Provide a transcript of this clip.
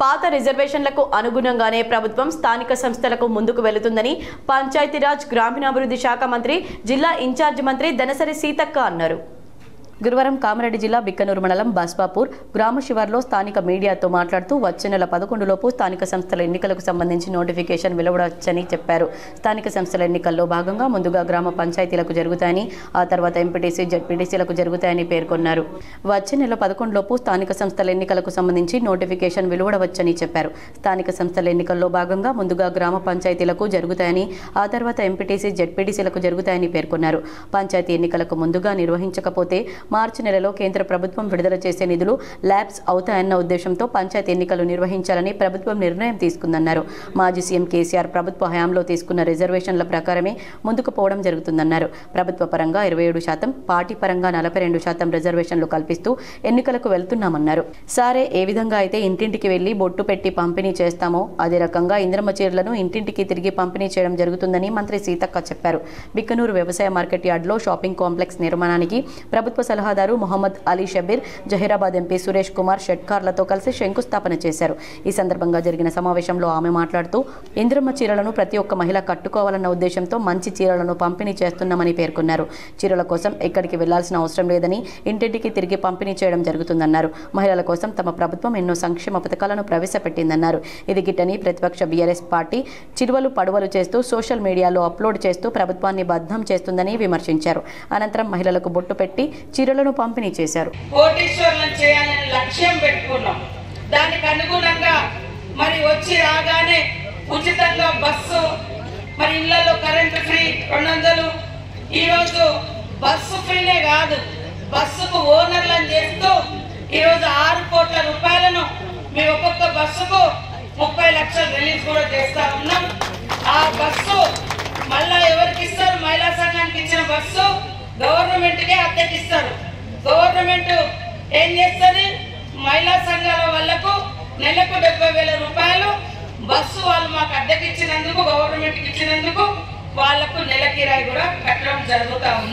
పాత రిజర్వేషన్లకు అనుగుణంగానే ప్రభుత్వం స్థానిక సంస్థలకు ముందుకు వెళుతుందని పంచాయతీరాజ్ గ్రామీణాభివృద్ధి శాఖ మంత్రి, జిల్లా ఇన్ఛార్జ్ మంత్రి దనసరి సీతక్క అన్నారు. గురువారం కామారెడ్డి జిల్లా బిక్కనూరు మండలం బస్వాపూర్ గ్రామ శివార్లో స్థానిక మీడియాతో మాట్లాడుతూ వచ్చే నెల 11 లోపు స్థానిక సంస్థల ఎన్నికలకు సంబంధించి నోటిఫికేషన్ వెలువడవచ్చని చెప్పారు. స్థానిక సంస్థల ఎన్నికల్లో భాగంగా ముందుగా గ్రామ పంచాయతీలకు జరుగుతాయని, ఆ తర్వాత ఎంపీటీసీ, జెడ్పీటీసీలకు జరుగుతాయని పేర్కొన్నారు. వచ్చే నెల 11 లోపు స్థానిక సంస్థల ఎన్నికలకు సంబంధించి నోటిఫికేషన్ వెలువడవచ్చని చెప్పారు. స్థానిక సంస్థల ఎన్నికల్లో భాగంగా ముందుగా గ్రామ పంచాయతీలకు జరుగుతాయని, ఆ తర్వాత ఎంపీటీసీ, జెడ్పీటీసీలకు జరుగుతాయని పేర్కొన్నారు. పంచాయతీ ఎన్నికలకు ముందుగా నిర్వహించకపోతే మార్చి నెలలో కేంద్ర ప్రభుత్వం విడుదల చేసే నిధులు ల్యాబ్స్ అవుతాయన్న ఉద్దేశంతో పంచాయతీ ఎన్నికలు నిర్వహించాలని ప్రభుత్వం నిర్ణయం తీసుకుందన్నారు. మాజీ సీఎం కేసీఆర్ ప్రభుత్వ హయాంలో తీసుకున్న రిజర్వేషన్ల ప్రకారమే ముందుకు పోవడం జరుగుతుందన్నారు. ప్రభుత్వ పరంగా 27%, పార్టీ పరంగా 42% రిజర్వేషన్లు కల్పిస్తూ ఎన్నికలకు వెళ్తున్నామన్నారు. సరే, ఏ విధంగా అయితే ఇంటింటికి వెళ్లి బొట్టు పెట్టి పంపిణీ చేస్తామో అదే రకంగా ఇంద్రమ్మ చీరలను ఇంటింటికి తిరిగి పంపిణీ చేయడం జరుగుతుందని మంత్రి సీతక్క చెప్పారు. బిక్కనూరు వ్యవసాయ మార్కెట్ యార్డ్లో షాపింగ్ కాంప్లెక్స్ నిర్మాణానికి ప్రభుత్వ సలహాదారు మొహమ్మద్ అలీ షబీర్, జహీరాబాద్ ఎంపీ సురేష్ కుమార్ షెట్కార్లతో కలిసి శంకుస్థాపన చేశారు. ఈ సందర్భంగా జరిగిన సమావేశంలో ఆమె మాట్లాడుతూ ఇంద్రమ్మ చీరలను ప్రతి ఒక్క మహిళ కట్టుకోవాలన్న ఉద్దేశంతో మంచి చీరలను పంపిణీ చేస్తున్నామని పేర్కొన్నారు. చీరల కోసం ఎక్కడికి వెళ్లాల్సిన అవసరం లేదని ఇంటింటికి తిరిగి పంపిణీ చేయడం జరుగుతుందన్నారు. మహిళల కోసం తమ ప్రభుత్వం ఎన్నో సంక్షేమ పథకాలను ప్రవేశపెట్టిందన్నారు. ఇది గిట్టని ప్రతిపక్ష బీఆర్ఎస్ పార్టీ చిరువలు పడువలు చేస్తూ సోషల్ మీడియాలో అప్లోడ్ చేస్తూ ప్రభుత్వాన్ని బద్నాం చేస్తుందని విమర్శించారు. అనంతరం మహిళలకు బొట్టు పెట్టి చీరలను పంపిణీ చేశారు. కోటీశ్వరులను చేయాలని లక్ష్యం పెట్టుకున్నాం. దానికి అనుగుణంగా మరి వచ్చి రాగానే ఉచితంగా బస్సు, మరి ఇళ్లలో కరెంటు ఫ్రీ 200. ఈరోజు బస్సు ఫ్రీనే కాదు, బస్సుకు ఓనర్లను చేస్తూ ఈరోజు 6 కోట్ల రూపాయలను మీ ఒక్కొక్క బస్సుకు 30 లక్షలు రిలీజ్ కూడా చేస్తా ఉన్నాం. ఆ బస్సు మళ్ళా ఎవరికి ఇస్తారు? మహిళా సంఘానికి ఇచ్చిన బస్సు గవర్నమెంట్కే అద్దెకిస్తారు. గవర్నమెంట్ ఏం చేస్తుంది? మహిళా సంఘాల వాళ్లకు నెలకు 70,000 రూపాయలు బస్సు వాళ్ళు మాకు అద్దెకిచ్చినందుకు, గవర్నమెంట్కి ఇచ్చినందుకు వాళ్లకు నెల కిరాయి కూడా కట్టడం జరుగుతూ ఉంది.